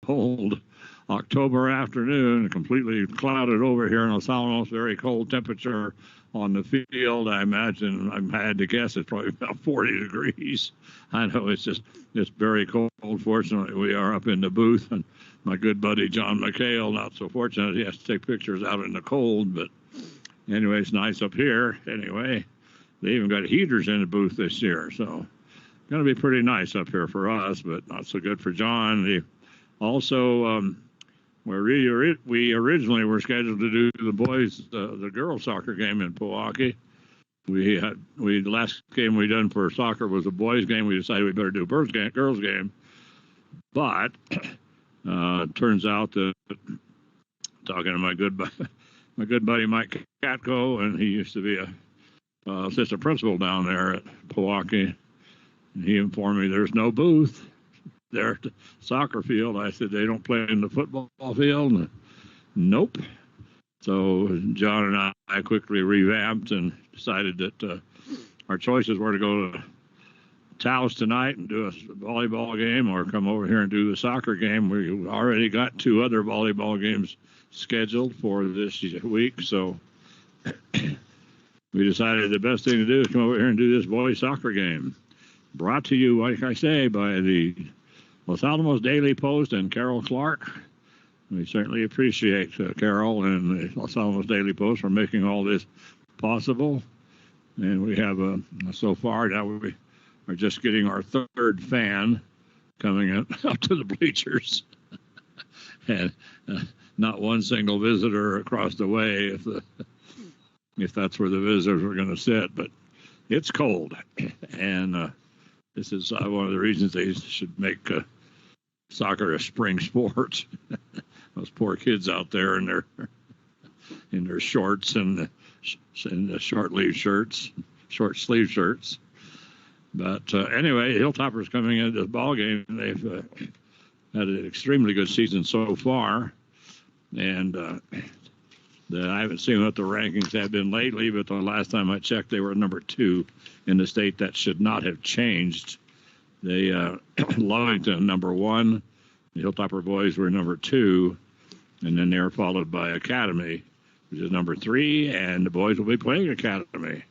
cold October afternoon, completely clouded over here in Los Alamos, very cold temperature on the field. I imagine, I had to guess, it's probably about 40 degrees. I know it's just very cold. Fortunately, we are up in the booth, and my good buddy John McHale, not so fortunate. He has to take pictures out in the cold, but anyway, it's nice up here. Anyway, they even got heaters in the booth this year, so going to be pretty nice up here for us, but not so good for John. Also, we originally were scheduled to do the girls soccer game in Pojoaque. The last game we done for soccer was a boys game. We decided we better do a girls game, but turns out that, talking to my good buddy Mike Katko, and he used to be a assistant principal down there at Pojoaque, and he informed me there's no booth there at the soccer field. I said, they don't play in the football field? And, nope. So John and I quickly revamped and decided that our choices were to go to Taos tonight and do a volleyball game, or come over here and do the soccer game. We already got 2 other volleyball games scheduled for this week, so we decided the best thing to do is come over here and do this boys soccer game. Brought to you, like I say, by the Los Alamos Daily Post and Carol Clark. We certainly appreciate Carol and the Los Alamos Daily Post for making all this possible. And we have, so far, now we are just getting our 3rd fan coming up to the bleachers. And not one single visitor across the way if that's where the visitors are going to sit. But it's cold. And this is one of the reasons they should make soccer a spring sport. Those poor kids out there in their shorts and the short sleeve shirts. But anyway, Hilltoppers coming into the ball game. They've had an extremely good season so far, and I haven't seen what the rankings have been lately, but the last time I checked, they were number 2 in the state. That should not have changed. They Lovington number 1, the Hilltopper boys were number 2, and then they're followed by Academy, which is number 3, and the boys will be playing Academy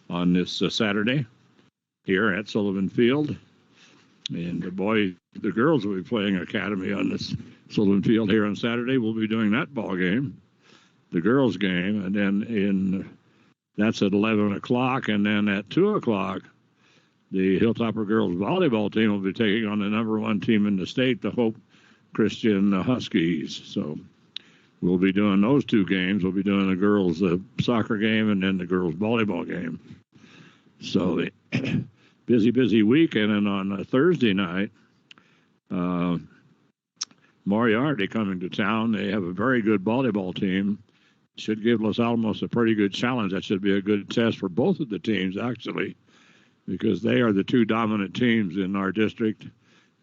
on this Saturday here at Sullivan Field, and the girls will be playing Academy on this Sullivan Field here on Saturday. We'll be doing that ball game, the girls game, and then that's at 11 o'clock, and then at 2 o'clock, the Hilltopper girls volleyball team will be taking on the number 1 team in the state, the Hope Christian Huskies. So we'll be doing those 2 games. We'll be doing the girls soccer game and then the girls volleyball game. So busy week. And then on Thursday night, Moriarty coming to town. They have a very good volleyball team. Should give Los Alamos a pretty good challenge. That should be a good test for both of the teams, actually, because they are the 2 dominant teams in our district,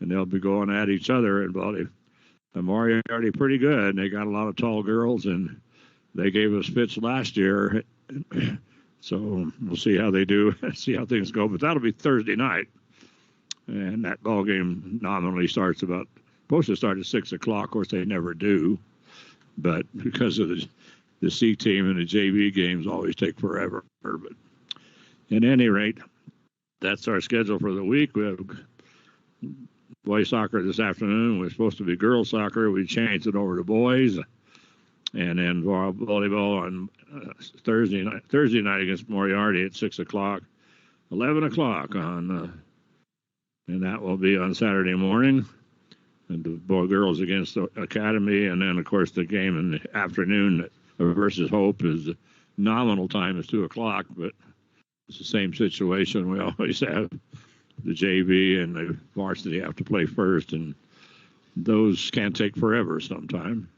and they'll be going at each other in volleyball. Moriarty pretty good, and they got a lot of tall girls, and they gave us fits last year. So we'll see how they do, see how things go. But that'll be Thursday night, and that ball game nominally supposed to start at 6 o'clock. Of course, they never do, but because of the C team and the JV games always take forever. But at any rate, that's our schedule for the week. We have boys soccer this afternoon. We're supposed to be girls soccer. We changed it over to boys, and then volleyball on Thursday night against Moriarty at 6 o'clock, 11 o'clock on, and that will be on Saturday morning. And the girls against the Academy, and then of course the game in the afternoon versus Hope is nominal time is 2 o'clock, but it's the same situation we always have. The JV and the varsity have to play first, and those can take forever sometime.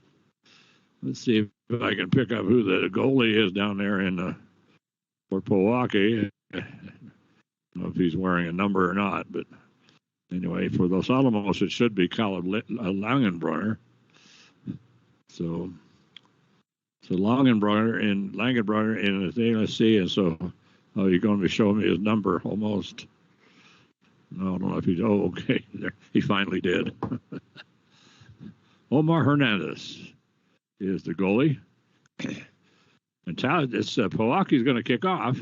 Let's see if I can pick up who the goalie is down there for Pojoaque. I don't know if he's wearing a number or not, but anyway, for Los Alamos, it should be Kyle Langenbrunner. So Langenbrunner in the thing, let's see, and so you're going to be showing me his number almost. No, I don't know if he's, okay, there, he finally did. Omar Hernandez is the goalie. And Pojoaque's going to kick off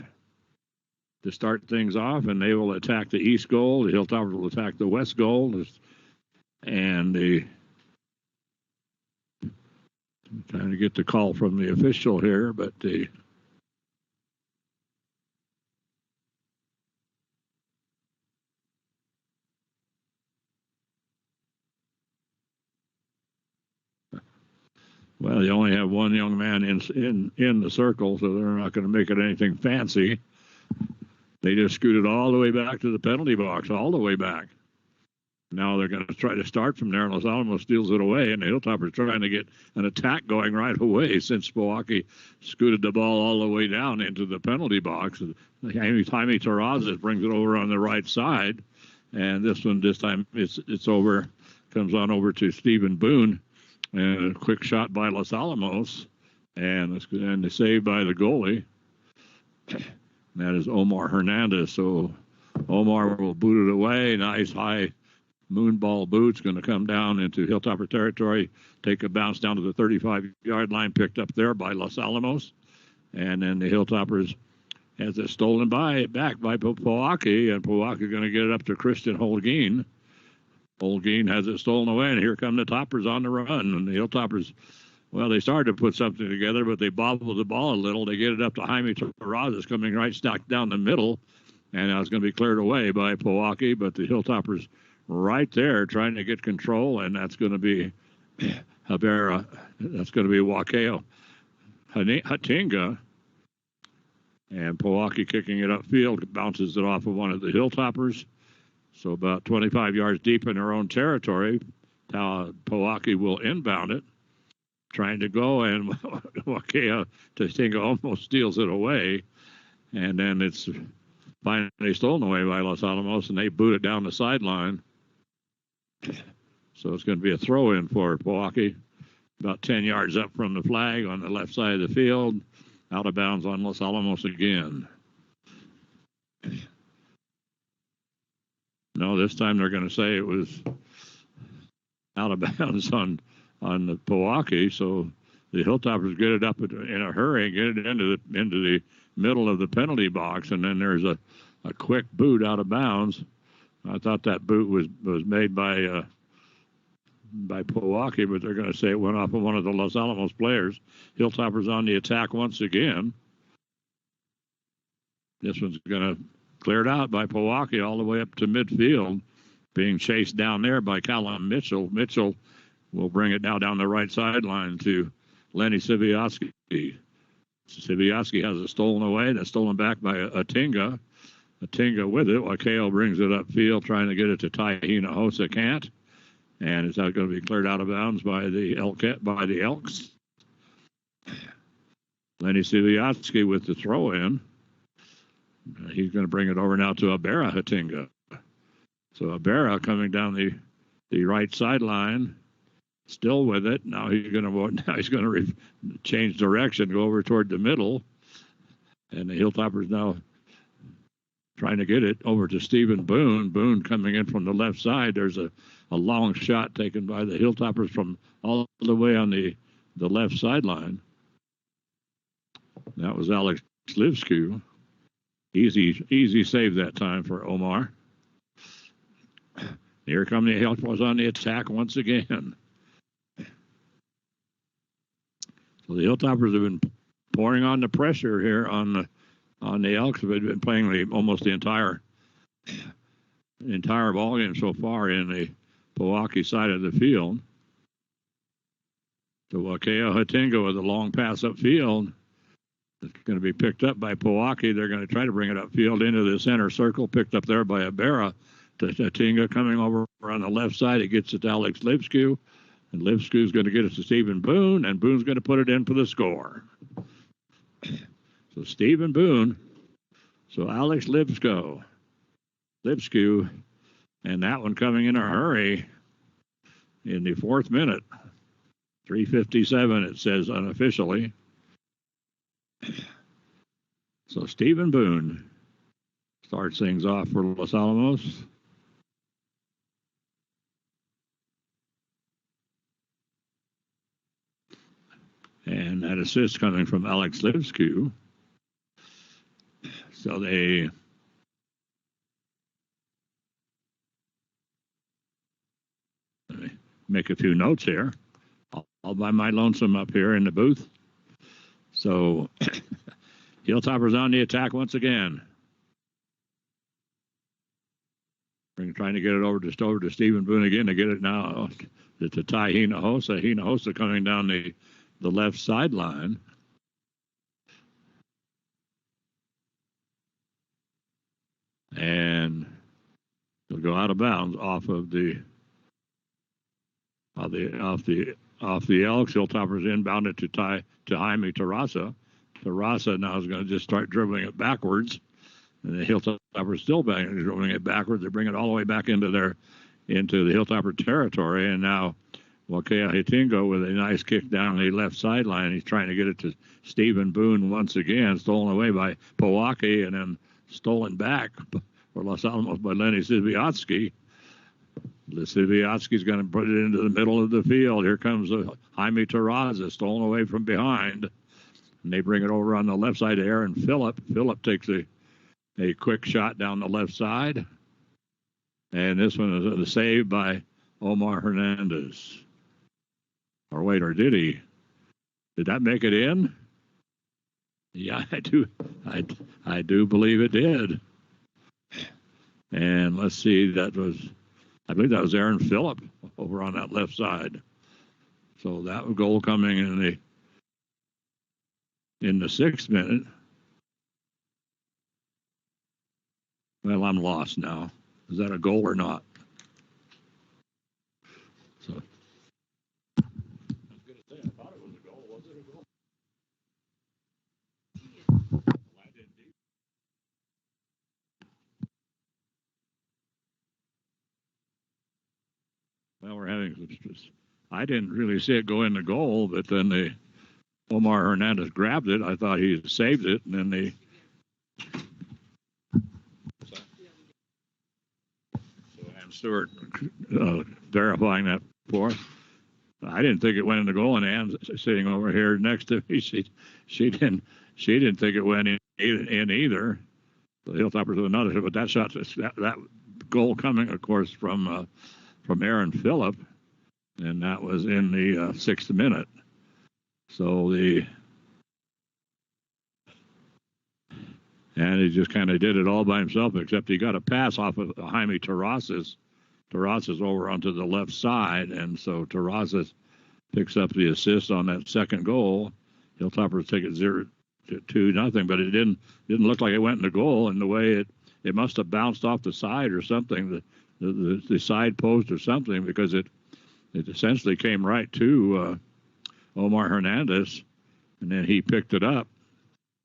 to start things off, and they will attack the east goal. The Hilltoppers will attack the west goal. And trying to get the call from the official here, but well, you only have one young man in the circle, so they're not going to make it anything fancy. They just scooted all the way back to the penalty box, all the way back. Now they're going to try to start from there, and Los Alamos steals it away, and the Hilltoppers trying to get an attack going right away since Pojoaque scooted the ball all the way down into the penalty box. Jaime Terrazas brings it over on the right side, and this time it's over, comes on over to Stephen Boone, and a quick shot by Los Alamos, and the save by the goalie. That is Omar Hernandez. So Omar will boot it away. Nice high moonball boot's going to come down into Hilltopper territory, take a bounce down to the 35-yard line, picked up there by Los Alamos. And then the Hilltoppers has it stolen back by Pojoaque, and Pojoaque going to get it up to Christian Holguin. Holguin has it stolen away, and here come the Toppers on the run. And the Hilltoppers, well, they started to put something together, but they bobbled the ball a little. They get it up to Jaime Terrazas coming right stacked down the middle, and now it's going to be cleared away by Pojoaque, but the Hilltoppers right there trying to get control, and that's going to be Habera. That's going to be Wakeo Hatinga, and Pojoaque kicking it upfield, bounces it off of one of the Hilltoppers. So about 25 yards deep in their own territory, Pojoaque will inbound it, trying to go, and Wakeo Hatinga almost steals it away, and then it's finally stolen away by Los Alamos, and they boot it down the sideline. So it's going to be a throw-in for Pojoaque, about 10 yards up from the flag on the left side of the field, out of bounds on Los Alamos again. No, this time they're going to say it was out of bounds on the Pojoaque, so the Hilltoppers get it up in a hurry, get it into the middle of the penalty box, and then there's a quick boot out of bounds. I thought that boot was made by Pojoaque, but they're going to say it went off of one of the Los Alamos players. Hilltoppers on the attack once again. This one's going to clear it out by Pojoaque all the way up to midfield, being chased down there by Callum Mitchell. Mitchell will bring it now down the right sideline to Lenny Siviaski. Siviaski has it stolen away. That's stolen back by Hatinga. Hatinga with it. Wakeo brings it upfield, trying to get it to Tahina Hosa. Can't. And it's not going to be cleared out of bounds by the Elks. Lenny Siviaski with the throw-in. He's going to bring it over now to Abera Hatinga. So Abera coming down the right sideline, still with it. Now he's going to change direction, go over toward the middle, and the Hilltoppers now trying to get it over to Stephen Boone. Boone coming in from the left side. There's a long shot taken by the Hilltoppers from all the way on the left sideline. That was Alex Livsku. Easy save that time for Omar. Here come the Hilltoppers on the attack once again. So the Hilltoppers have been pouring on the pressure here on the Elks. Have been playing almost the entire ball game so far in the Pojoaque side of the field. So Wakeo Hatinga with a long pass upfield. It's going to be picked up by Pojoaque. They're going to try to bring it upfield into the center circle, picked up there by Abera. Hatinga coming over on the left side. It gets it to Alex Livsku. And Livsku's going to get it to Stephen Boone, and Boone's going to put it in for the score. So Stephen Boone. So Alex Livsku, and that one coming in a hurry in the 4th minute. 3:57, it says unofficially. So Stephen Boone starts things off for Los Alamos. And that assist coming from Alex Livsku. So they let me make a few notes here. All by my lonesome up here in the booth. So Hilltopper's on the attack once again. We're trying to get it over to Stephen Boone again to get it now to Ty Hinojosa. Hinojosa coming down the left sideline. And he'll go out of bounds off the Elks. Hilltoppers inbounded to Jaime Terraza. Terraza now is going to just start dribbling it backwards. And the Hilltoppers still dribbling it backwards. They bring it all the way back into the Hilltopper territory. And now Wakea Hitingo with a nice kick down the left sideline. He's trying to get it to Stephen Boone once again, stolen away by Pojoaque and then stolen back for Los Alamos by Lenny Siviotsky. Siviotsky's going to put it into the middle of the field. Here comes Jaime Terraza, stolen away from behind. And they bring it over on the left side to Aaron Phillip. Phillip takes a quick shot down the left side. And this one is a save by Omar Hernandez. Or wait, or did he? Did that make it in? Yeah, I do believe it did. And let's see, I believe that was Aaron Phillip over on that left side. So that goal coming in the 6th minute. Well, I'm lost now. Is that a goal or not? So I was going to say, I thought it was a goal. Was it a goal? Well, we're having. I didn't really see it go in the goal, but then Omar Hernandez grabbed it. I thought he saved it, and then so Ann Stewart verifying that for us. I didn't think it went in the goal, and Ann's sitting over here next to me. She didn't think it went in either. The Hilltoppers with another, but that shot, that goal coming, of course, from Aaron Phillip, and that was in the 6th minute. So and he just kind of did it all by himself, except he got a pass off of Jaime Terrazas. Terrazas over onto the left side, and so Terrazas picks up the assist on that second goal. Hilltoppers take it 0-2, but it didn't look like it went in the goal, and the way it must have bounced off the side or something. The side post or something, because it essentially came right to Omar Hernandez, and then he picked it up,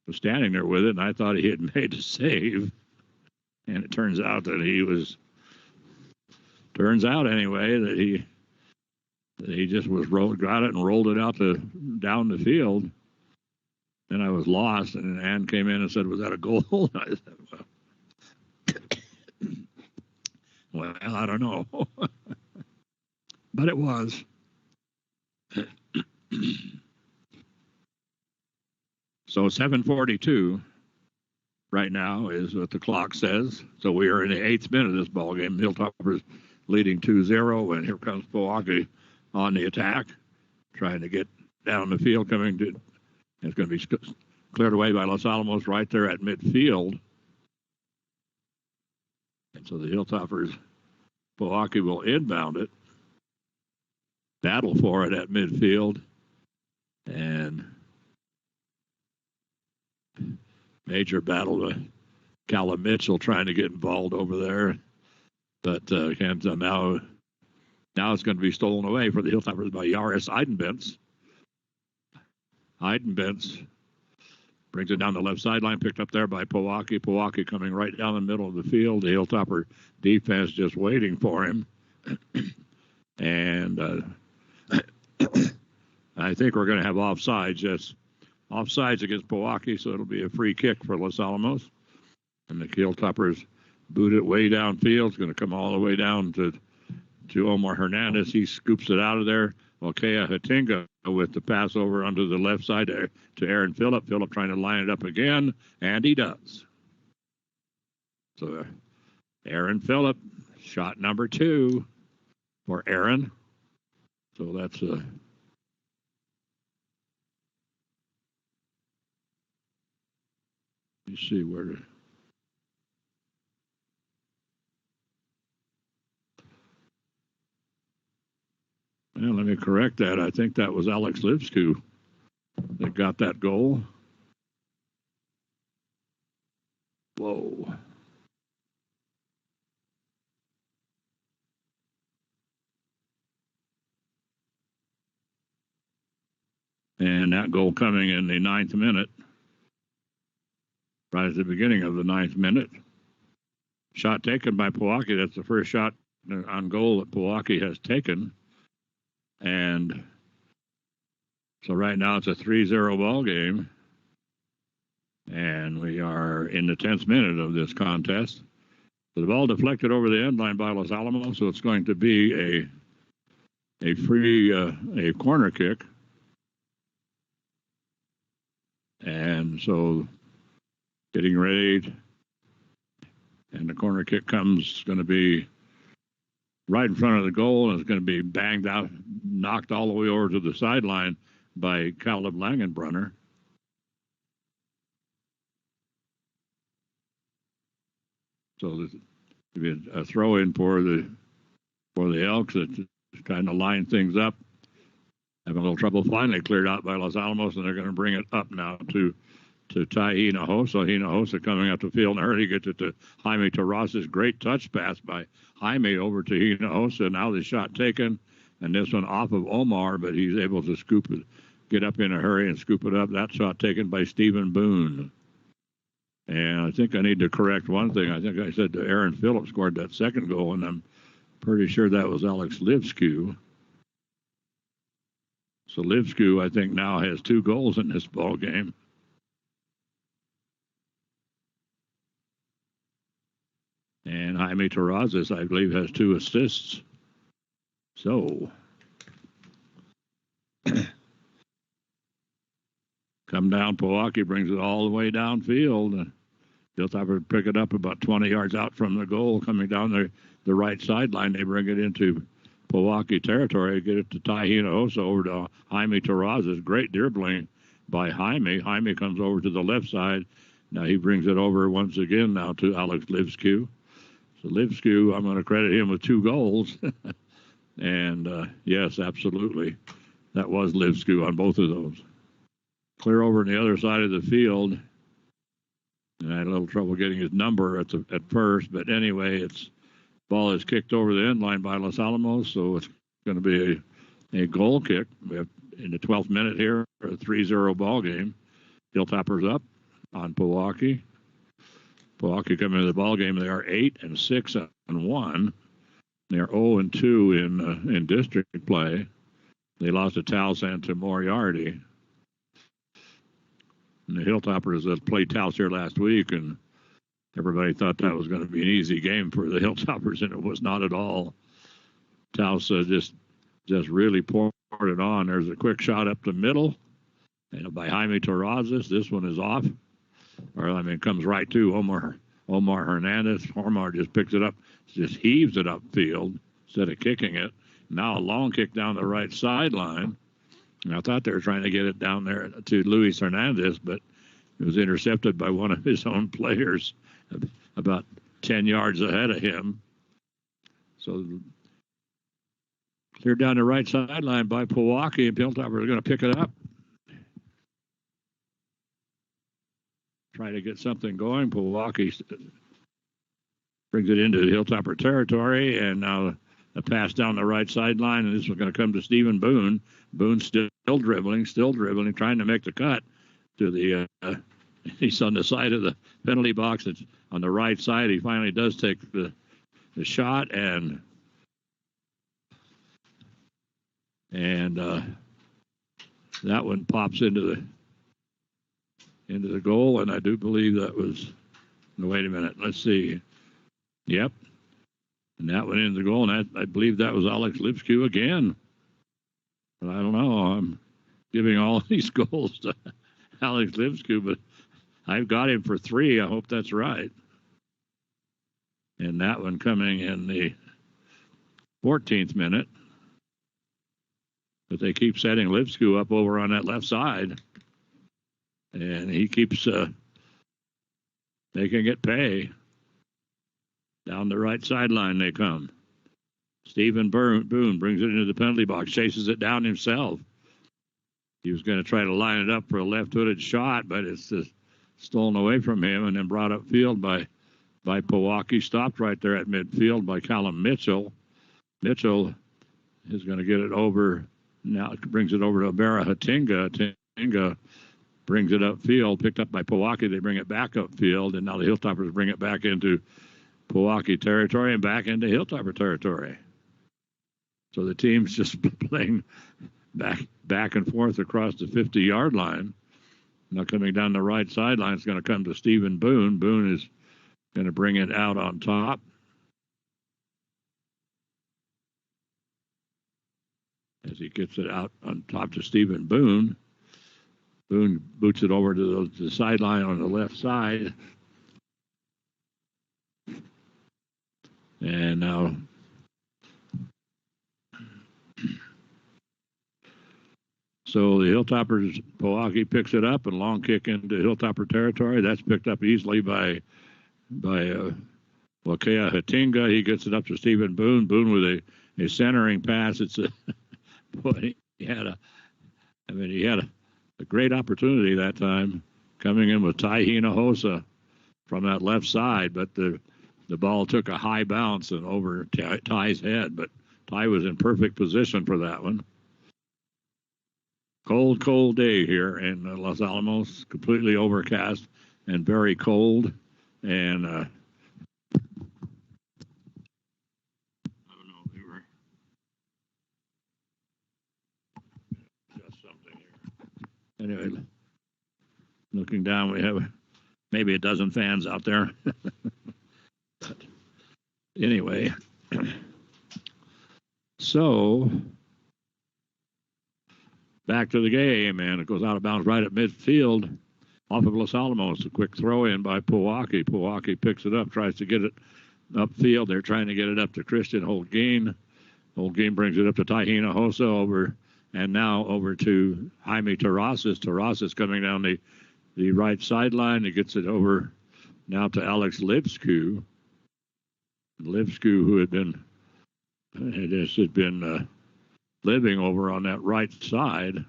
was standing there with it, and I thought he had made a save, and it turns out that he just got it and rolled it out down the field. Then I was lost, and Ann came in and said, "Was that a goal?" I said, well, I don't know. But it was. So 7:42 right now is what the clock says. So we are in the 8th minute of this ball game. Hilltoppers leading 2-0, and here comes Pojoaque on the attack, trying to get down the field. It's going to be cleared away by Los Alamos right there at midfield. And so the Hilltoppers, Pojoaque will inbound it, battle for it at midfield, and major battle with Callum Mitchell trying to get involved over there. But now it's going to be stolen away for the Hilltoppers by Yaris Eidenbents. Eidenbents brings it down the left sideline, picked up there by Pojoaque. Pojoaque coming right down the middle of the field. The Hilltopper defense just waiting for him. And I think we're going to have offsides. Yes, offsides against Pojoaque, so it'll be a free kick for Los Alamos. And the Hilltoppers boot it way downfield. It's going to come all the way down to Omar Hernandez. He scoops it out of there. Wakea Hatinga with the pass over onto the left side to Aaron Phillip. Phillip trying to line it up again, and he does. So Aaron Phillip, shot number 2 for Aaron. So that's let me see where. Well, let me correct that. I think that was Alex Livsku that got that goal. Whoa. And that goal coming in the 9th minute, right at the beginning of the 9th minute. Shot taken by Pojoaque. That's the first shot on goal that Pojoaque has taken. And so right now it's a 3-0 ball game. And we are in the 10th minute of this contest. So the ball deflected over the end line by Los Alamos, so it's going to be a free a corner kick. And so getting ready, and the corner kick comes, going to be right in front of the goal, and it's going to be banged out, knocked all the way over to the sideline by Caleb Langenbrunner. So there's a throw in for the Elks that kind of line things up. Having a little trouble, finally cleared out by Los Alamos, and they're going to bring it up now to Ty Hinojosa. Hinojosa coming up the field and early gets it to Jaime Terrazas. Great touch pass by Jaime over to Hinojosa. Now the shot taken, and this one off of Omar, but he's able to scoop it, get up in a hurry and scoop it up. That shot taken by Stephen Boone. And I think I need to correct one thing. I think I said that Aaron Phillips scored that second goal, and I'm pretty sure that was Alex Livsku. So Livsku, I think, now has 2 goals in this ball game. And Jaime Terrazas, I believe, has 2 assists. So come down, Pojoaque brings it all the way downfield. Hilltopper pick it up about 20 yards out from the goal, coming down the right sideline. They bring it into Pojoaque territory, get it to Ty Hinojosa over to Jaime Terrazas. Great dribbling by Jaime. Jaime comes over to the left side. Now he brings it over once again now to Alex Livsku. So Livsku, I'm going to credit him with 2 goals. And yes, absolutely. That was Livsku on both of those. Clear over on the other side of the field. And I had a little trouble getting his number at first. But anyway, ball is kicked over the end line by Los Alamos. So it's going to be a goal kick. We have in the 12th minute here, a 3-0 ball game. Hilltoppers up on Pojoaque. Pojoaque coming into the ball game. They are 8-6-1. They're 0-2 in district play. They lost to Towson to Moriarty. And the Hilltoppers played Taos here last week, and everybody thought that was going to be an easy game for the Hilltoppers, and it was not at all. Taos just really poured it on. There's a quick shot up the middle, and by Jaime Terrazas. This one is off. Comes right to Omar Hernandez. Omar just picks it up, just heaves it upfield instead of kicking it. Now a long kick down the right sideline. And I thought they were trying to get it down there to Luis Hernandez, but it was intercepted by one of his own players about 10 yards ahead of him. So cleared down the right sideline by Pojoaque, and Hilltoppers are going to pick it up. Try to get something going. Pojoaque brings it into the Hilltopper territory, and now a pass down the right sideline, and this is going to come to Stephen Boone. Boone still dribbling, trying to make the cut to the. He's on the side of the penalty box. It's on the right side. He finally does take the shot, and that one pops into the goal, and I do believe that was. No, wait a minute. Let's see. Yep. And that went into the goal, and I believe that was Alex Livsku again. But I don't know. I'm giving all these goals to Alex Lipsku, but I've got him for 3. I hope that's right. And that one coming in the 14th minute. But they keep setting Lipsku up over on that left side. And he keeps making it pay. Down the right sideline they come. Stephen Boone brings it into the penalty box, chases it down himself. He was going to try to line it up for a left-footed shot, but it's stolen away from him and then brought upfield by Pojoaque. Stopped right there at midfield by Callum Mitchell. Mitchell is going to get it over. Now it brings it over to Abera Hatinga. Hatinga brings it upfield, picked up by Pojoaque. They bring it back upfield, and now the Hilltoppers bring it back into Pojoaque territory and back into Hilltopper territory. So the team's just playing back and forth across the 50-yard line. Now coming down the right sideline, it's going to come to Stephen Boone. Boone is going to bring it out on top. As he gets it out on top to Stephen Boone. Boone boots it over to the sideline on the left side. And now so the Hilltoppers, Pojoaque picks it up and long kick into Hilltopper territory. That's picked up easily by Wakea Hatinga. He gets it up to Stephen Boone. Boone with a centering pass. It's boy, he had a great opportunity that time coming in with Tai Hinojosa from that left side, but the ball took a high bounce and over Ty's head, but Ty was in perfect position for that one. Cold day here in Los Alamos, completely overcast and very cold. And I don't know, they were just something here. Anyway, looking down, we have maybe a dozen fans out there. But anyway, so back to the game, and it goes out of bounds right at midfield off of Los Alamos. A quick throw in by Pojoaque. Pojoaque picks it up, tries to get it upfield. They're trying to get it up to Christian Holguin. Holguin brings it up to Tai Hinojosa over, and now over to Jaime Terrazas. Terrazas coming down the right sideline. He gets it over now to Alex Lipsku. Lipsku, who had been living over on that right side,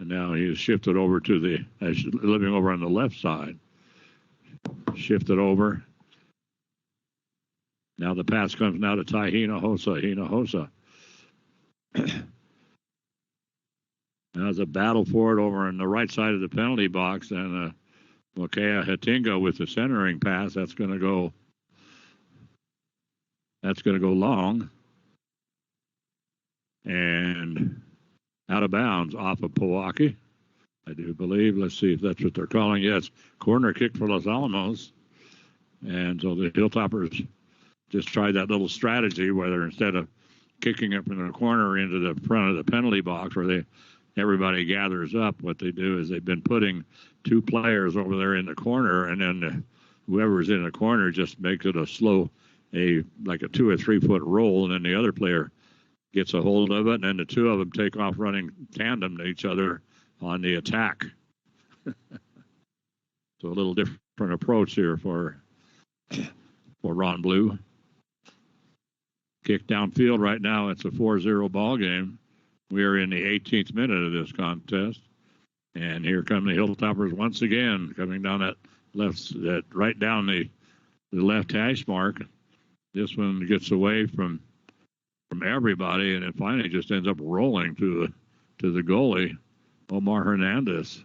and now he is shifted over to living over on the left side. Shifted over. Now the pass comes now to Tai Hinojosa. Hinojosa. Now there's a battle for it over on the right side of the penalty box, and Wakea Hatinga with the centering pass. That's going to go long and out of bounds off of Pojoaque, I do believe. Let's see if that's what they're calling. Yes, corner kick for Los Alamos. And so the Hilltoppers just tried that little strategy where instead of kicking it from the corner into the front of the penalty box where everybody gathers up, what they do is they've been putting 2 players over there in the corner, and then whoever's in the corner just makes it like a 2 or 3 foot roll, and then the other player gets a hold of it, and then the 2 of them take off running tandem to each other on the attack. So a little different approach here for Ron Blue. Kick downfield right now. It's a 4-0 ball game. We are in the 18th minute of this contest. And here come the Hilltoppers once again, coming down right down the left hash mark. This one gets away from everybody, and it finally just ends up rolling to the goalie, Omar Hernandez.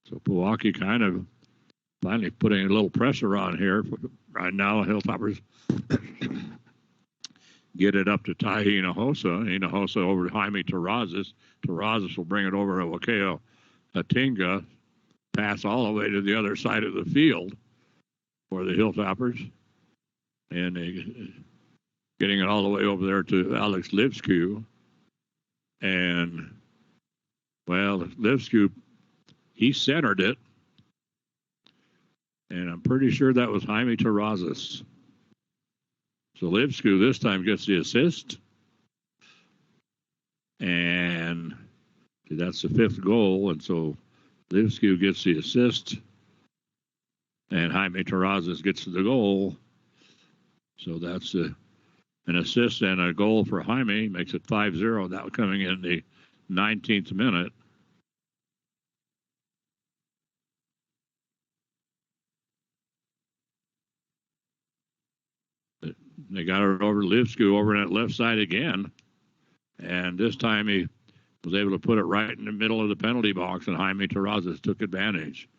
So Pojoaque kind of finally putting a little pressure on here. Right now, Hilltoppers get it up to Tai Hinojosa. Hinojosa over to Jaime Terrazas. Terrazas will bring it over to Wakea Hatinga. Pass all the way to the other side of the field for the Hilltoppers. and getting it all the way over there to Alex Lipskew. And, well, Lipskew, he centered it. And I'm pretty sure that was Jaime Terrazas. So Lipskew this time gets the assist. And that's the fifth goal. And so Lipskew gets the assist. And Jaime Terrazas gets the goal. So that's an assist and a goal for Jaime. Makes it 5-0. That was coming in the 19th minute. They got it over to Lipskew over on that left side again. And this time he was able to put it right in the middle of the penalty box, and Jaime Terrazas took advantage.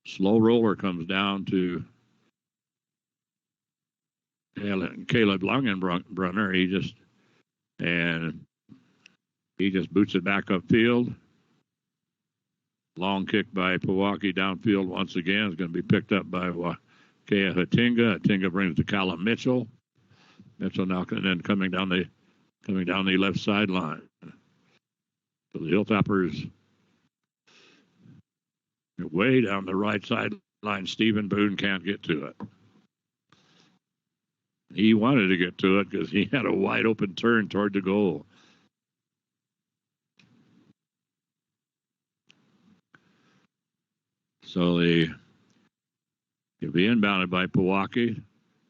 Slow roller comes down to Caleb Langenbrunner. He just boots it back upfield. Long kick by Pojoaque downfield once again. Is going to be picked up by Kea Hatinga. Hatinga brings to Callum Mitchell. Mitchell now then coming down the left sideline. So the Hilltoppers way down the right sideline. Stephen Boone can't get to it. He wanted to get to it because he had a wide open turn toward the goal. So he'll be inbounded by Pojoaque.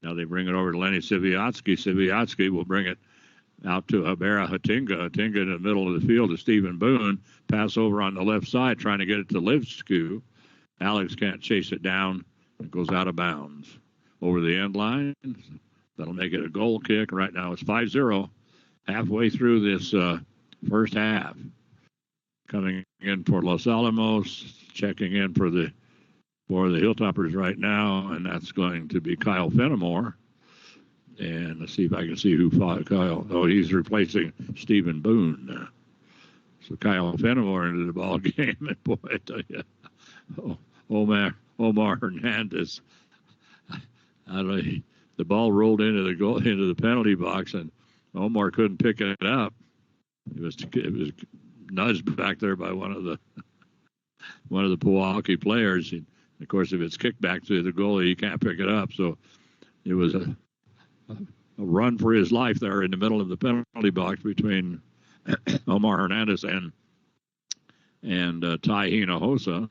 Now they bring it over to Lenny Siviatsky. Siviatsky will bring it out to Abera Hatinga. Hatinga in the middle of the field to Stephen Boone. Pass over on the left side, trying to get it to Lipskew. Alex can't chase it down. It goes out of bounds. Over the end line. That'll make it a goal kick. Right now it's 5-0. Halfway through this first half. Coming in for Los Alamos. Checking in for the Hilltoppers right now. And that's going to be Kyle Fenimore. And let's see if I can see who fought Kyle. Oh, he's replacing Stephen Boone. So Kyle Fenimore into the ball game. And boy, I tell you, Omar Hernandez. The ball rolled into the penalty box, and Omar couldn't pick it up. It was nudged back there by one of the Pojoaque players. And of course, if it's kicked back to the goalie, he can't pick it up. So it was a run for his life there in the middle of the penalty box between Omar Hernandez and Ty Hinojosa.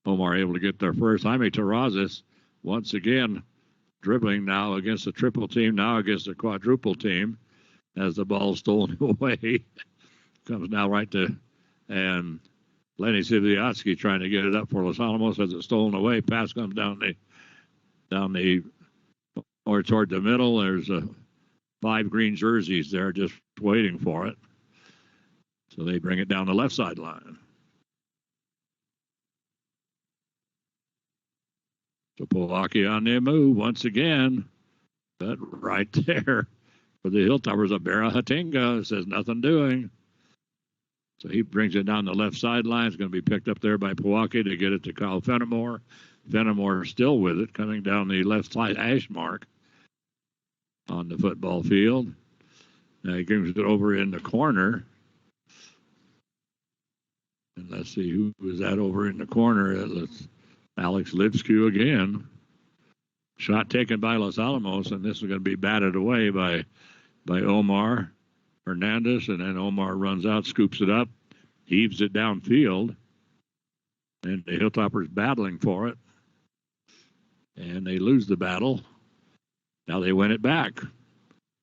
Omar able to get there first. Jaime Terrazas once again dribbling now against a triple team, now against a quadruple team as the ball stolen away. Comes now right to, and Lenny Siviatsky trying to get it up for Los Alamos as it's stolen away. Pass comes down the or toward the middle. There's 5 green jerseys there just waiting for it. So they bring it down the left sideline. So Pojoaque on the move once again. But right there for the Hilltoppers, Abera Hatinga says nothing doing. So he brings it down the left sideline. It's going to be picked up there by Pojoaque to get it to Kyle Fenimore. Fenimore still with it, coming down the left side hash mark on the football field. Now he brings it over in the corner. And let's see, who was that over in the corner? It's Alex Lipskew again. Shot taken by Los Alamos, and this is going to be batted away by Omar Hernandez, and then Omar runs out, scoops it up, heaves it downfield, and the Hilltoppers battling for it. And they lose the battle. Now they win it back.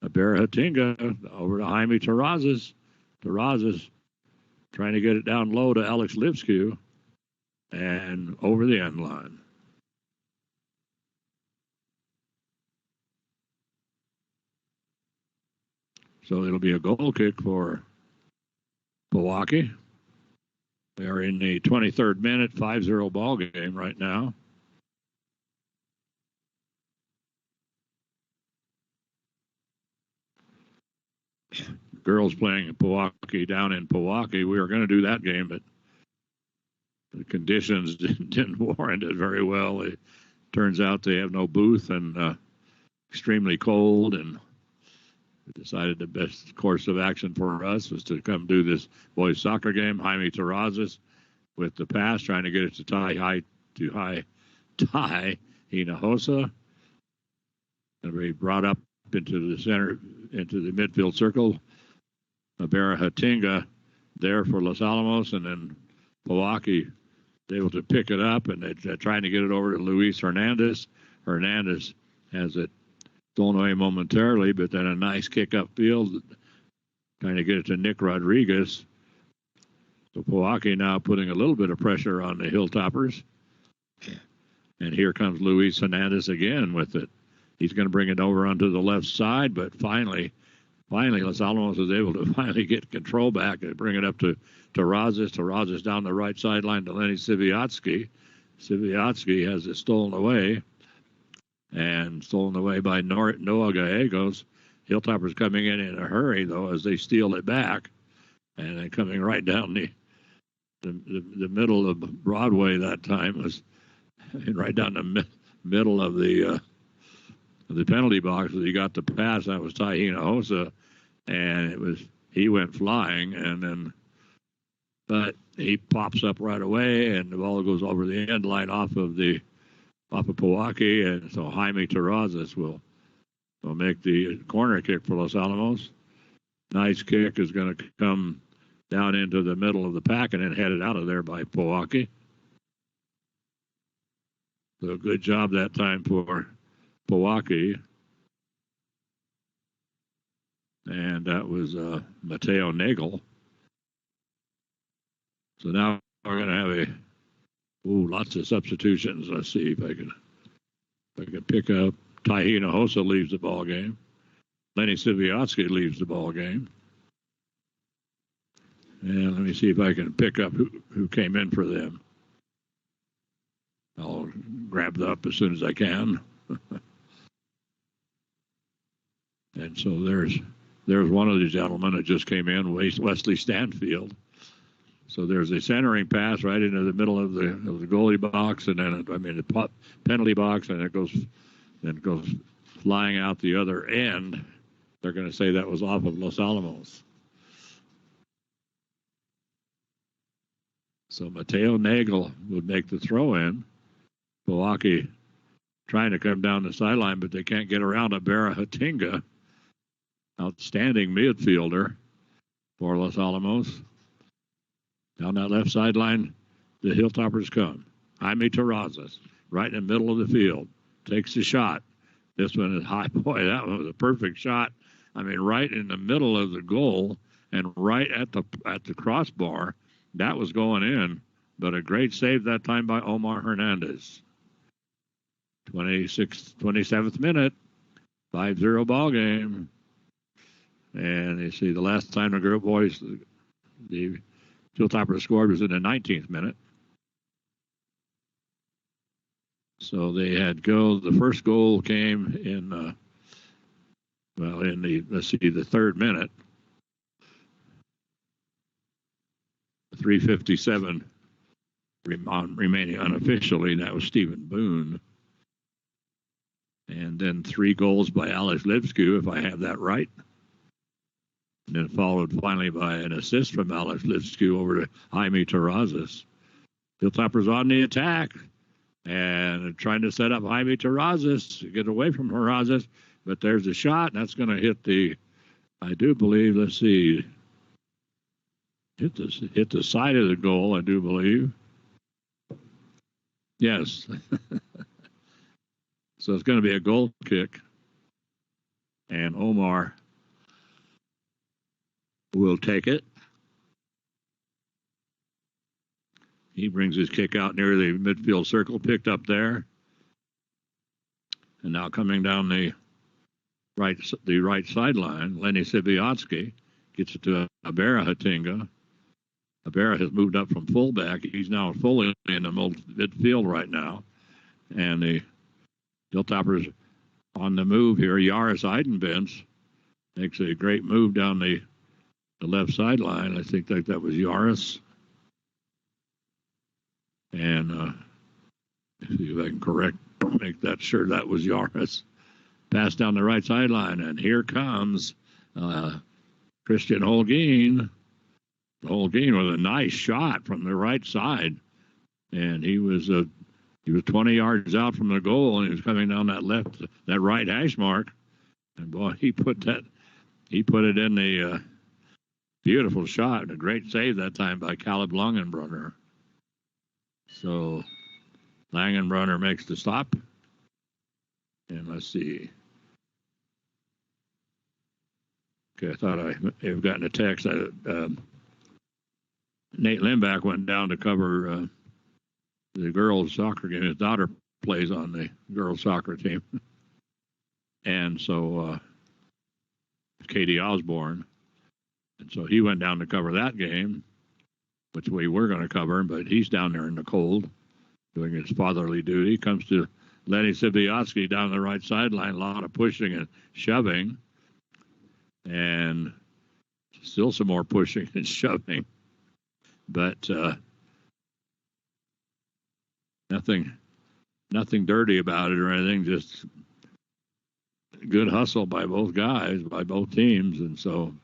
Abera Hatinga over to Jaime Terrazas. Terrazas trying to get it down low to Alex Lipskew and over the end line. So it'll be a goal kick for Pojoaque. We are in the 23rd minute, 5-0 ball game right now. Girls playing Pojoaque down in Pojoaque. We were going to do that game, but the conditions didn't warrant it very well. It turns out they have no booth, and extremely cold, and we decided the best course of action for us was to come do this boys soccer game. Jaime Terrazas with the pass, trying to get it to Ty Hinojosa. And we brought up into the center, into the midfield circle. Abera Hatinga there for Los Alamos, and then Pojoaque able to pick it up, and they're trying to get it over to Luis Hernandez. Hernandez has it stolen away momentarily, but then a nice kick upfield, trying to get it to Nick Rodriguez. So Pojoaque now putting a little bit of pressure on the Hilltoppers. And here comes Luis Hernandez again with it. He's going to bring it over onto the left side, but finally, Los Alamos is able to finally get control back and bring it up to Terrazas. Terrazas down the right sideline to Lenny Siviotsky. Siviotsky has it stolen away by Noah Gallegos. Hilltoppers coming in a hurry, though, as they steal it back. And then coming right down the middle of Broadway that time was right down the middle of the penalty box. He got the pass. That was Ty Hinojosa, and he went flying, but he pops up right away, and the ball goes over the end line off of Pojoaque, and so Jaime Terrazas will make the corner kick for Los Alamos. Nice kick is going to come down into the middle of the pack and then headed out of there by Pojoaque. So good job that time for Pojoaque. And that was Mateo Nagel. So now we're going to have lots of substitutions. Let's see if I can pick up. Ty Hinojosa leaves the ball game. Lenny Siviotsky leaves the ball game. And let me see if I can pick up who came in for them. I'll grab that up as soon as I can. And so there's one of the gentlemen that just came in, Wesley Stanfield. So there's a centering pass right into the middle of the goalie box, and then the penalty box, and it goes flying out the other end. They're going to say that was off of Los Alamos. So Mateo Nagel would make the throw in. Pojoaque trying to come down the sideline, but they can't get around Abera Hatinga. Outstanding midfielder for Los Alamos. Down that left sideline, the Hilltoppers come. Jaime Terrazas, right in the middle of the field, takes the shot. This one is high. Boy, that one was a perfect shot. Right in the middle of the goal and right at the crossbar. That was going in, but a great save that time by Omar Hernandez. 27th minute, 5-0 ball game. And you see the last time the group boys, the Hilltoppers scored was in the 19th minute. So they had the first goal came in the third minute. 3:57 remaining unofficially, and that was Stephen Boone. And then 3 goals by Alex Lipsku, if I have that right. And then followed finally by an assist from Alex Lipsku over to Jaime Terrazas. Hilltoppers on the attack and trying to set up Jaime Terrazas to get away from Terrazas, but there's a shot, and that's going to hit I do believe, let's see, hit the side of the goal, I do believe. Yes. So it's going to be a goal kick. And Omar will take it. He brings his kick out near the midfield circle, picked up there. And now coming down the right sideline, Lenny Siviotsky gets it to Abera Hatinga. Abera has moved up from fullback. He's now fully in the midfield right now. And the Hilltoppers on the move here. Yaris Eidenbens makes a great move down the left sideline. I think that was Yaris. And see if I can make that sure that was Yaris. Pass down the right sideline, and here comes Christian Holguin. Holguin with a nice shot from the right side, and he was 20 yards out from the goal, and he was coming down that right hash mark, and boy, he put it in the beautiful shot, a great save that time by Caleb Langenbrunner. So Langenbrunner makes the stop, and let's see. Okay, I thought I may have gotten a text. Nate Lindback went down to cover the girls' soccer game. His daughter plays on the girls' soccer team. And so Katie Osborne. And so he went down to cover that game, which we were going to cover, but he's down there in the cold doing his fatherly duty. Comes to Lenny Sibiatsky down the right sideline, a lot of pushing and shoving. And still some more pushing and shoving. But nothing dirty about it or anything, just good hustle by both guys, by both teams. And so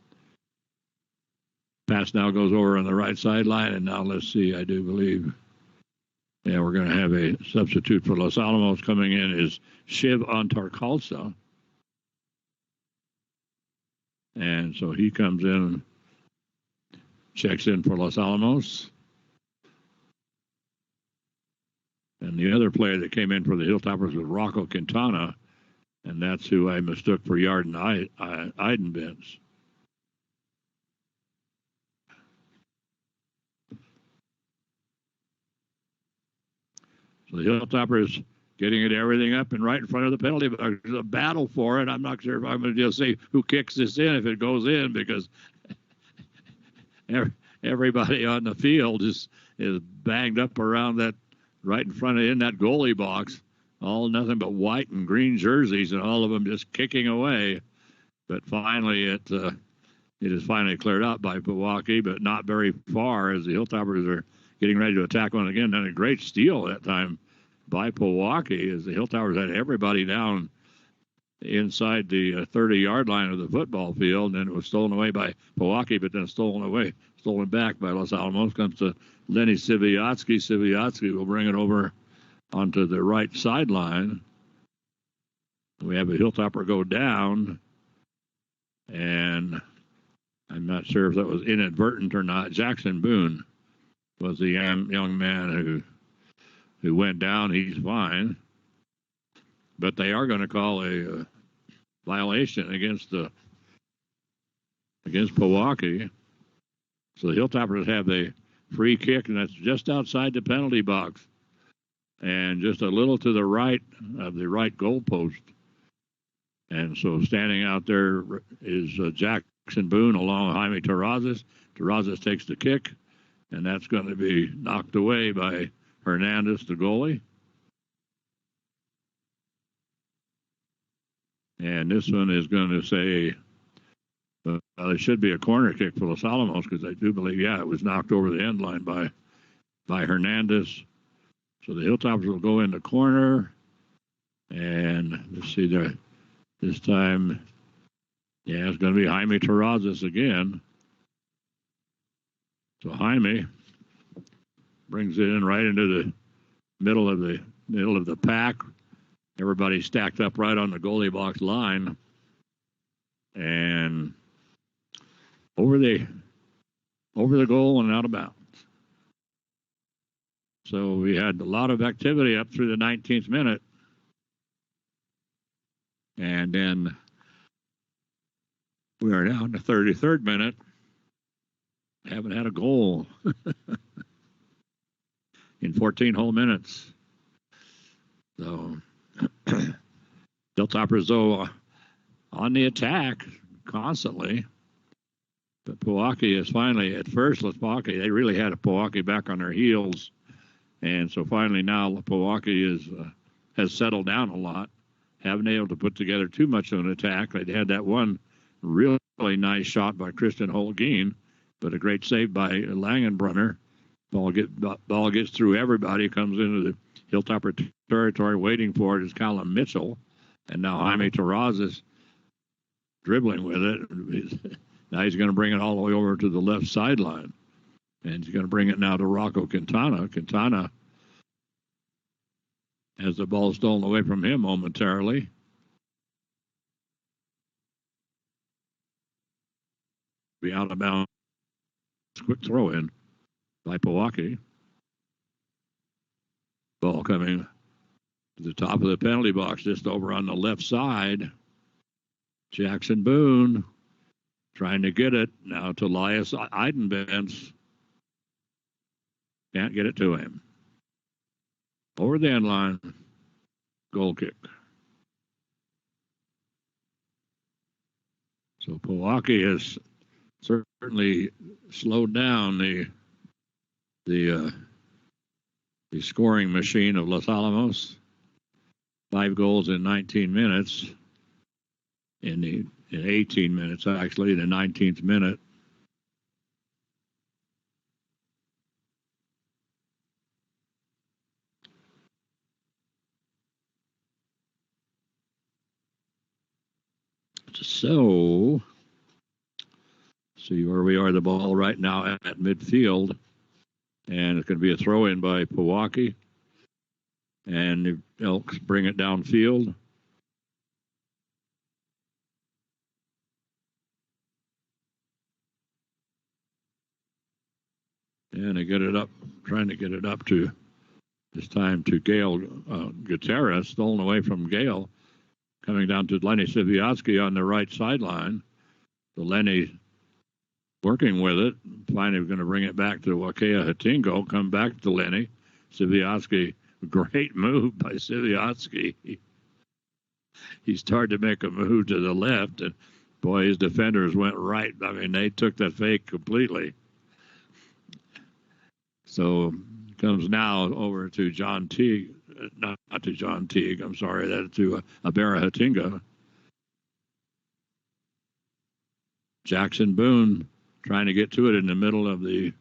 pass now goes over on the right sideline, and now let's see, I do believe, we're going to have a substitute for Los Alamos. Coming in is Shiv Antarkalsa. And so he comes in, checks in for Los Alamos. And the other player that came in for the Hilltoppers was Rocco Quintana, and that's who I mistook for Yarden Eidenbens. So the Hilltoppers getting it everything up and right in front of the penalty box. There's a battle for it. I'm not sure if I'm going to just say who kicks this in if it goes in, because everybody on the field is banged up around that right in front of in that goalie box. All nothing but white and green jerseys, and all of them just kicking away. But finally, it is finally cleared out by Pojoaque, but not very far as the Hilltoppers are getting ready to attack one again. And a great steal that time by Pojoaque as the Hilltoppers had everybody down inside the 30-yard line of the football field, and it was stolen away by Pojoaque, but then stolen back by Los Alamos. Comes to Lenny Sibiatsky. Sibiatsky will bring it over onto the right sideline. We have a Hilltopper go down, and I'm not sure if that was inadvertent or not. Jackson Boone was the young man who went down. He's fine. But they are going to call a violation against Pojoaque. So the Hilltoppers have a free kick, and that's just outside the penalty box and just a little to the right of the right goal post. And so standing out there is Jackson Boone along with Jaime Terrazas. Terrazas takes the kick, and that's going to be knocked away by Hernandez, the goalie. And this one is going to say, it should be a corner kick for Los Alamos, because I do believe, it was knocked over the end line by Hernandez. So the Hilltoppers will go in the corner. And let's see there. This time, it's going to be Jaime Terrazas again. So Jaime brings it in right into the middle of the pack. Everybody stacked up right on the goalie box line, and over the goal and out of bounds. So we had a lot of activity up through the 19th minute, and then we are now in the 33rd minute. Haven't had a goal in 14 whole minutes. So Hilltoppers, though, on the attack constantly. But Pojoaque is finally, at first, Pojoaque, they really had a Pojoaque back on their heels. And so finally now Pojoaque has settled down a lot. Haven't been able to put together too much of an attack. They had that one really nice shot by Christian Holguin, but a great save by Langenbrunner. Ball gets through everybody, comes into the Hilltopper territory. Waiting for it is Callum Mitchell. And now Jaime Terraz is dribbling with it. Now he's going to bring it all the way over to the left sideline. And he's going to bring it now to Rocco Quintana. Quintana has the ball stolen away from him momentarily. Be out of bounds. Quick throw in by Pojoaque. Ball coming to the top of the penalty box, just over on the left side. Jackson Boone trying to get it now to Elias Eidenbenz. Can't get it to him. Over the end line. Goal kick. So Pojoaque has certainly slowed down the scoring machine of Los Alamos. 5 goals in 19 minutes. In 18 minutes, actually, in the 19th minute. So, see where we are. The ball right now at midfield. And it's going to be a throw in by Pojoaque. And the Elks bring it downfield. And they get it up, trying to get it up to, this time to Gail Gutierrez, stolen away from Gail, coming down to Lenny Siviatsky on the right sideline. So Lenny working with it, finally going to bring it back to Wakea Hatingo, come back to Lenny. Siviatsky, great move by Siviatsky. He started to make a move to the left, and boy, his defenders went right. I mean, they took that fake completely. So comes now over to John Teague, not to John Teague, I'm sorry, that's to Abera Hatinga. Jackson Boone trying to get to it in the middle of the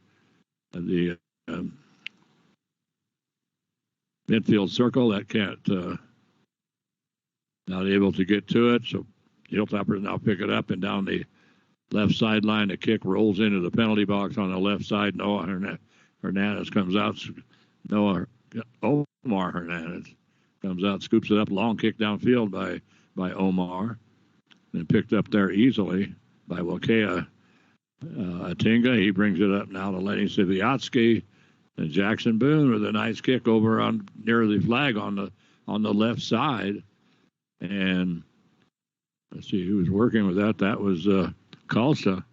midfield circle. That can't, not able to get to it. So Hilltoppers now pick it up, and down the left sideline, the kick rolls into the penalty box on the left side. Noah Hernandez comes out. Omar Hernandez comes out, scoops it up. Long kick downfield by Omar. And picked up there easily by Wakea Hatinga. He brings it up now to Lenny Siviatsky. And Jackson Boone with a nice kick over on near the flag on the left side. And let's see who was working with that. That was Kalsa.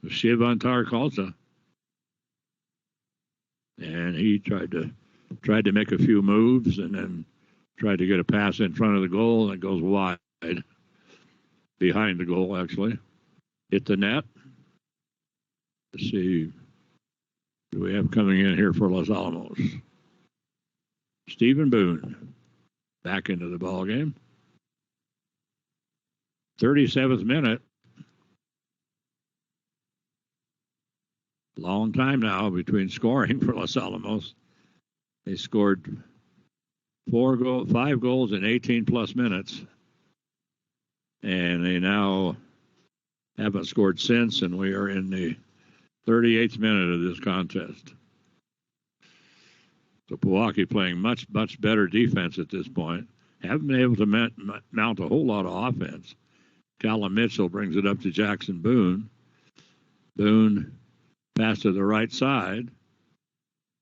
Shivantar Kalsa. And he tried to make a few moves and then tried to get a pass in front of the goal, and it goes wide. Behind the goal, actually. Hit the net. Let's see who we have coming in here for Los Alamos. Stephen Boone back into the ball game. 37th minute. Long time now between scoring for Los Alamos. They scored 5 goals in 18-plus minutes. And they now haven't scored since, and we are in the 38th minute of this contest. So Pojoaque playing much, much better defense at this point. Haven't been able to mount a whole lot of offense. Callum Mitchell brings it up to Jackson Boone. Boone pass to the right side.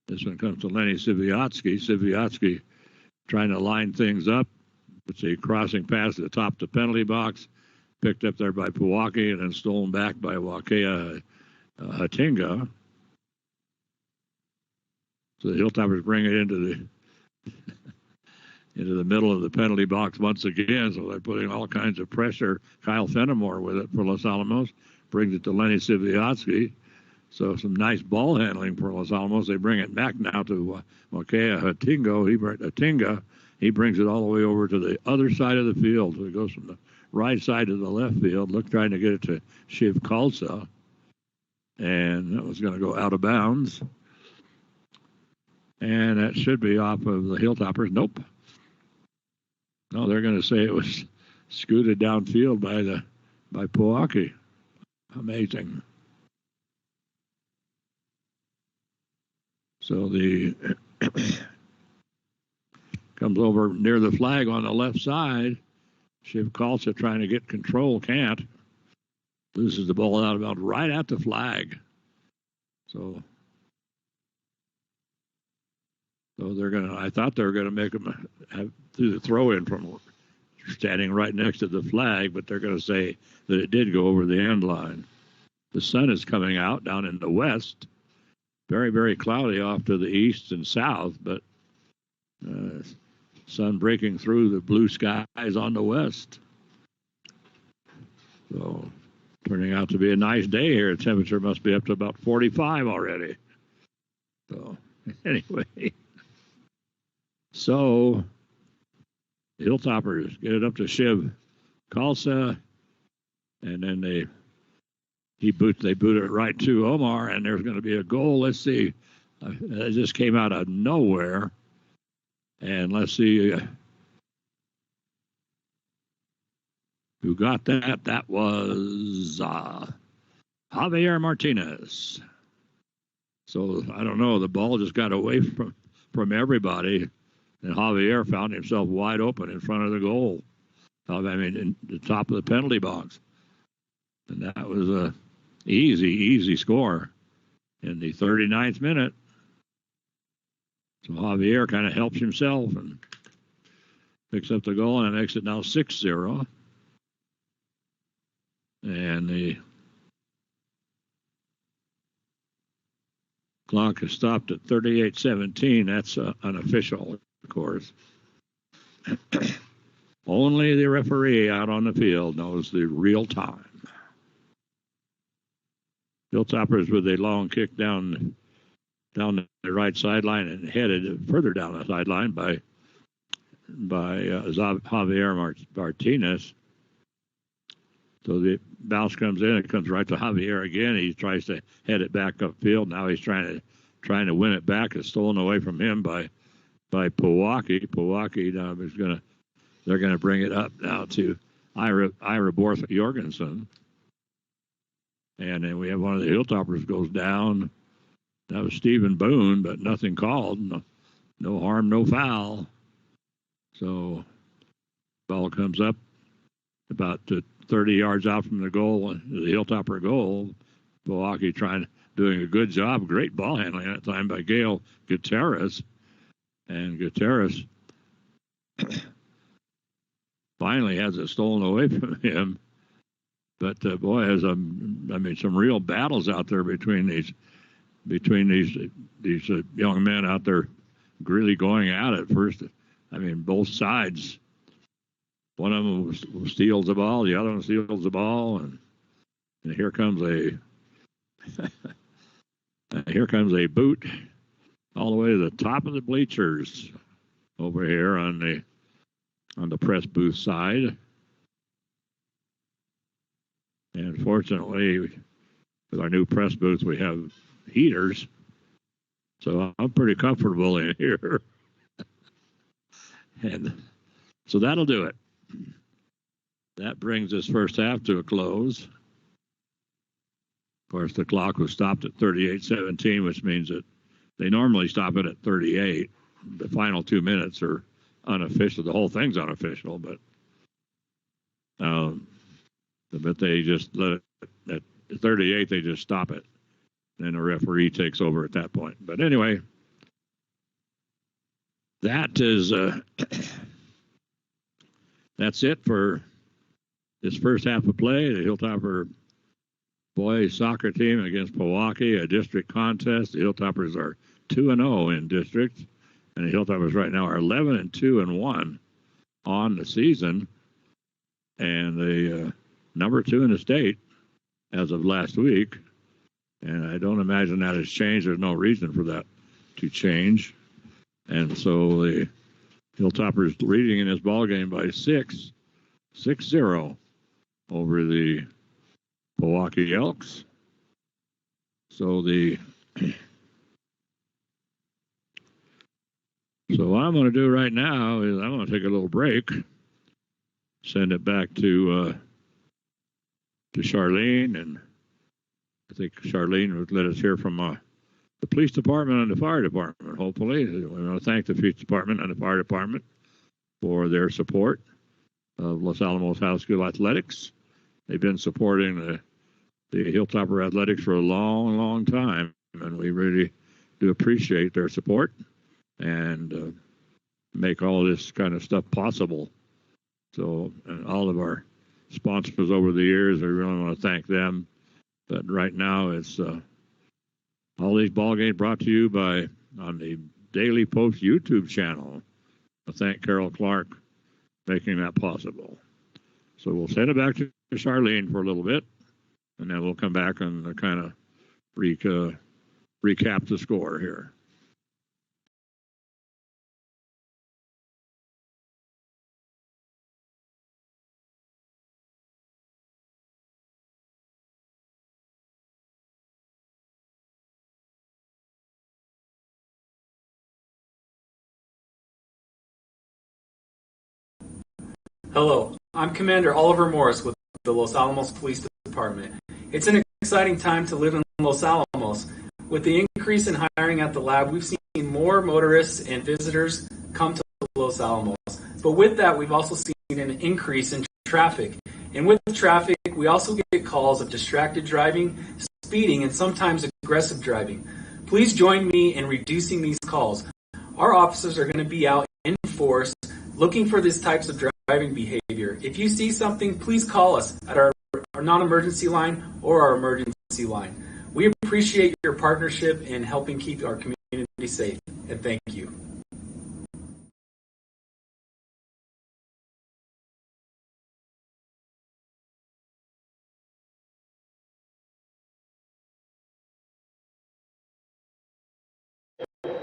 This one comes to Lenny Siviatsky. Siviatsky trying to line things up. It's a crossing pass to the top of the penalty box. Picked up there by Pojoaque and then stolen back by Wakea Hatinga. So the Hilltoppers bring it into the middle of the penalty box once again. So they're putting all kinds of pressure. Kyle Fenimore with it for Los Alamos. Brings it to Lenny Siviatsky. So some nice ball handling for Los Alamos. They bring it back now to Wakea Hatinga. He brings it all the way over to the other side of the field. So it goes from the right side to the left field. Trying to get it to Shiv Kalsa. And that was going to go out of bounds. And that should be off of the Hilltoppers. Nope. No, they're going to say it was scooted downfield by Pojoaque. Amazing. So the comes over near the flag on the left side. Shivkalsa trying to get control, can't. Loses the ball out about right at the flag. So they're gonna. I thought they were gonna make them do the throw in from standing right next to the flag, but they're gonna say that it did go over the end line. The sun is coming out down in the west. Very, very cloudy off to the east and south, but sun breaking through the blue skies on the west. So turning out to be a nice day here. The temperature must be up to about 45 already. So anyway, so Hilltoppers get it up to Shiv Kalsa, and then they boot it right to Omar, and there's going to be a goal. Let's see. It just came out of nowhere. And let's see who got that. That was Javier Martinez. So I don't know. The ball just got away from everybody, and Javier found himself wide open in front of the goal. I mean, in the top of the penalty box. And that was a easy score in the 39th minute. So Javier kind of helps himself and picks up the goal, and it makes it now 6-0. And the clock has stopped at 38:17. That's unofficial, of course. Only the referee out on the field knows the real time. Hilltoppers with a long kick down the right sideline and headed further down the sideline by Javier Martinez. So the bounce comes in, it comes right to Javier again. He tries to head it back upfield. Now he's trying to win it back. It's stolen away from him by Pojoaque. Pojoaque now they're gonna bring it up now to Ira Borth Jorgensen. And then we have one of the Hilltoppers goes down. That was Stephen Boone, but nothing called. No harm, no foul. So ball comes up about 30 yards out from the goal, the Hilltopper goal. Pojoaque doing a good job. Great ball handling that time by Gail Gutierrez. And Gutierrez finally has it stolen away from him. But boy, has some real battles out there between these young men out there really going at it first. I mean, both sides. One of them steals the ball, the other one steals the ball, and here comes a boot all the way to the top of the bleachers over here on the press booth side. And fortunately, with our new press booth, we have heaters, so I'm pretty comfortable in here. And so that'll do it. That brings this first half to a close. Of course, the clock was stopped at 38:17, which means that they normally stop it at 38. The final 2 minutes are unofficial. The whole thing's unofficial, but they just let it at 38. They just stop it, and the referee takes over at that point. But anyway, that is that's it for this first half of play. The Hilltopper boys soccer team against Pojoaque, a district contest. The Hilltoppers are 2-0 in district, and the Hilltoppers right now are 11-2-1 on the season, and the number 2 in the state as of last week. And I don't imagine that has changed. There's no reason for that to change. And so the Hilltoppers leading in this ball game by 6-0 over the Pojoaque Elks. So what I'm going to do right now is I'm going to take a little break. send it back to Charlene, and I think Charlene would let us hear from the police department and the fire department. Hopefully, we want to thank the police department and the fire department for their support of Los Alamos High School athletics. They've been supporting the Hilltopper athletics for a long, long time, and we really do appreciate their support and make all this kind of stuff possible. So, and all of our sponsors over the years, I really want to thank them. But right now, it's all these ball games brought to you by on the Daily Post YouTube channel. I thank Carol Clark making that possible. So we'll send it back to Charlene for a little bit, and then we'll come back and kind of recap the score here. Hello, I'm Commander Oliver Morris with the Los Alamos Police Department. It's an exciting time to live in Los Alamos. With the increase in hiring at the lab, we've seen more motorists and visitors come to Los Alamos. But with that, we've also seen an increase in traffic. And with traffic, we also get calls of distracted driving, speeding, and sometimes aggressive driving. Please join me in reducing these calls. Our officers are going to be out in force looking for these types of driving behavior. If you see something, please call us at our non-emergency line or our emergency line. We appreciate your partnership in helping keep our community safe, and thank you.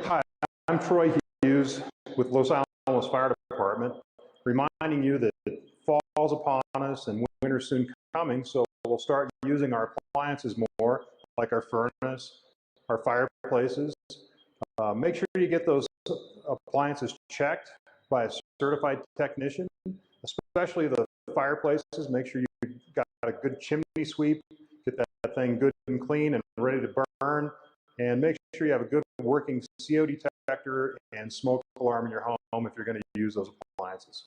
Hi, I'm Troy Hughes with Los Alamos Fire Department, reminding you that fall's upon us and winter's soon coming, so we'll start using our appliances more, like our furnace, our fireplaces. Make sure you get those appliances checked by a certified technician, especially the fireplaces. Make sure you've got a good chimney sweep, get that thing good and clean and ready to burn, and make sure you have a good working CO detector and smoke alarm in your home if you're going to use those appliances.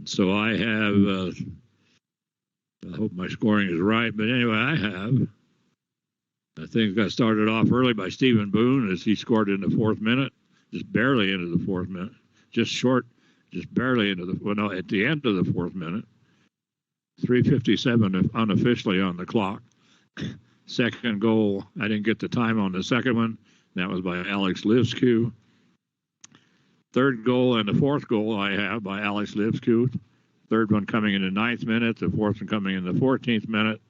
So I have, I hope my scoring is right, but anyway, I think got started off early by Stephen Boone as he scored in the 4th minute, just barely into the 4th minute, just barely into at the end of the 4th minute. 3:57 unofficially on the clock. Second goal, I didn't get the time on the second one. That was by Alex Livscu. Third goal and the 4th goal I have by Alex Livscu. Third one coming in the 9th minute, the 4th one coming in the 14th minute.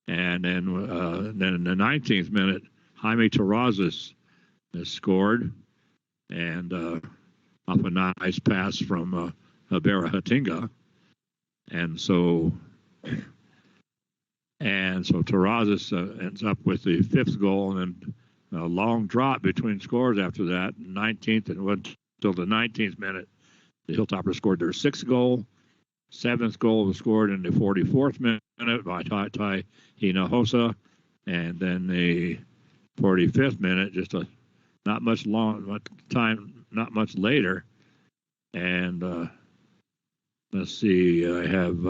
And then in the 19th minute, Jaime Terrazas has scored. And off a nice pass from Habera Hatinga. And so Terrazas ends up with the 5th goal, and then a long drop between scores after that. 19th and went till the 19th minute. The Hilltoppers scored their 6th goal. 7th goal was scored in the 44th minute by Tai Hinojosa, and then the 45th minute, just not much later. And let's see, I have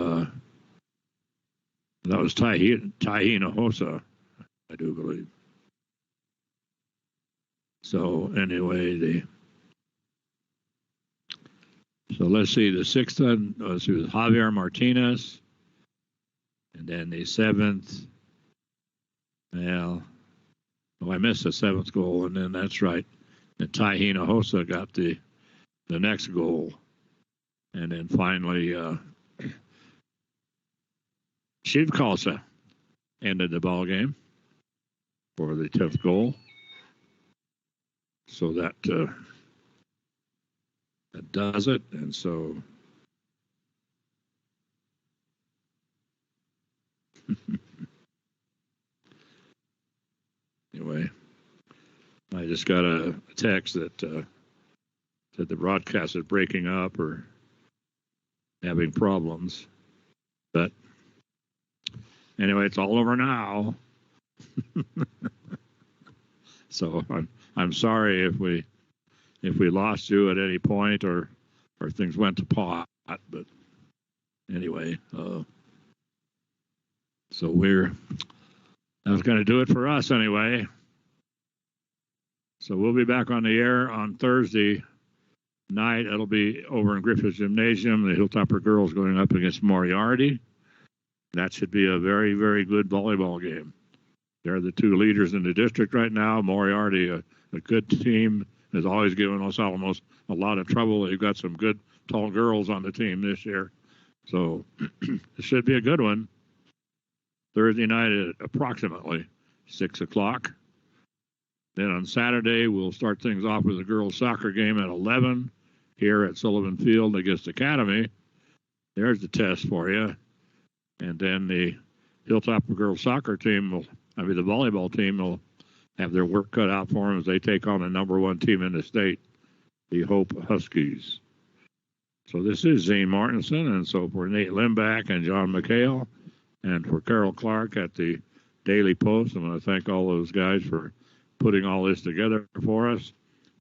that was Tai Hinojosa, I do believe. So anyway, so let's see, the 6th one was Javier Martinez, and then the 7th. Well, I missed the 7th goal, and then that's right. And Tai Hinojosa got the next goal, and then finally Shivkalsa ended the ball game for the 10th goal. So that does it. And so anyway, I just got a text that said the broadcast is breaking up or having problems. But anyway, it's all over now. So I'm sorry if we lost you at any point or things went to pot. But anyway, so that was going to do it for us anyway. So we'll be back on the air on Thursday night. It'll be over in Griffith Gymnasium. The Hilltopper girls going up against Moriarty. That should be a very, very good volleyball game. They're the 2 leaders in the district right now. Moriarty, a good team, has always given Los Alamos a lot of trouble. They've got some good, tall girls on the team this year. So it should be a good one. Thursday night at approximately 6 o'clock. Then on Saturday, we'll start things off with a girls' soccer game at 11 here at Sullivan Field against Academy. There's the test for you. And then the Hilltopper girls' soccer team, the volleyball team, will have their work cut out for them as they take on the #1 team in the state, the Hope Huskies. So this is Zane Martinson, and so for Nate Limback and John McHale, and for Carol Clark at the Daily Post, I want to thank all those guys for putting all this together for us.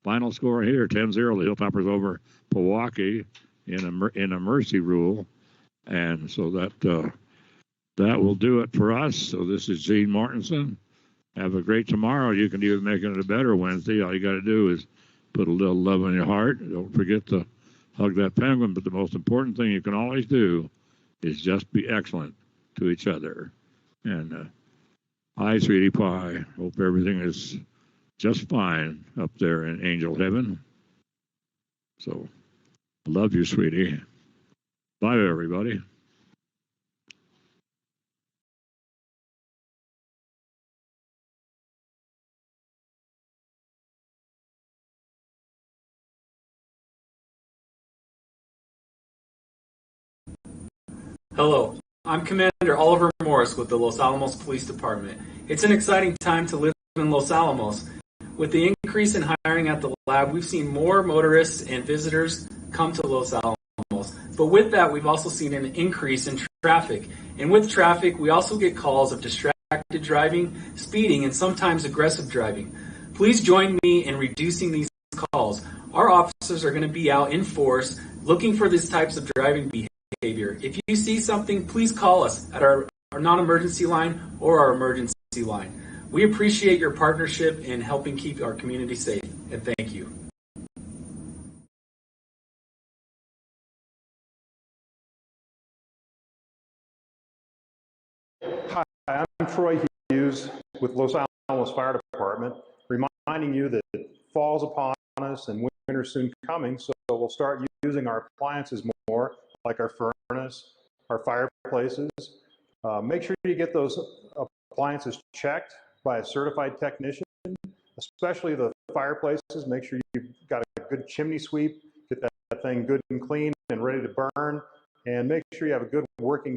Final score here, 10-0, the Hilltoppers over Pojoaque in a mercy rule. And so that will do it for us. So this is Gene Martinson. Have a great tomorrow. You can even make it a better Wednesday. All you got to do is put a little love in your heart. Don't forget to hug that penguin. But the most important thing you can always do is just be excellent to each other. And hi, sweetie pie. Hope everything is just fine up there in angel heaven. So I love you, sweetie. Bye, everybody. Hello, I'm Commander Oliver Morris with the Los Alamos Police Department. It's an exciting time to live in Los Alamos. With the increase in hiring at the lab, we've seen more motorists and visitors come to Los Alamos. But with that, we've also seen an increase in traffic. And with traffic, we also get calls of distracted driving, speeding, and sometimes aggressive driving. Please join me in reducing these calls. Our officers are going to be out in force looking for these types of driving behavior. If you see something, please call us at our non-emergency line or our emergency line. We appreciate your partnership in helping keep our community safe, and thank you. Hi, I'm Troy Hughes with Los Alamos Fire Department, reminding you that fall's upon us and winter's soon coming, so we'll start using our appliances more, like our furnace, our fireplaces. Make sure you get those appliances checked by a certified technician, especially the fireplaces. Make sure you've got a good chimney sweep, get that thing good and clean and ready to burn, and make sure you have a good working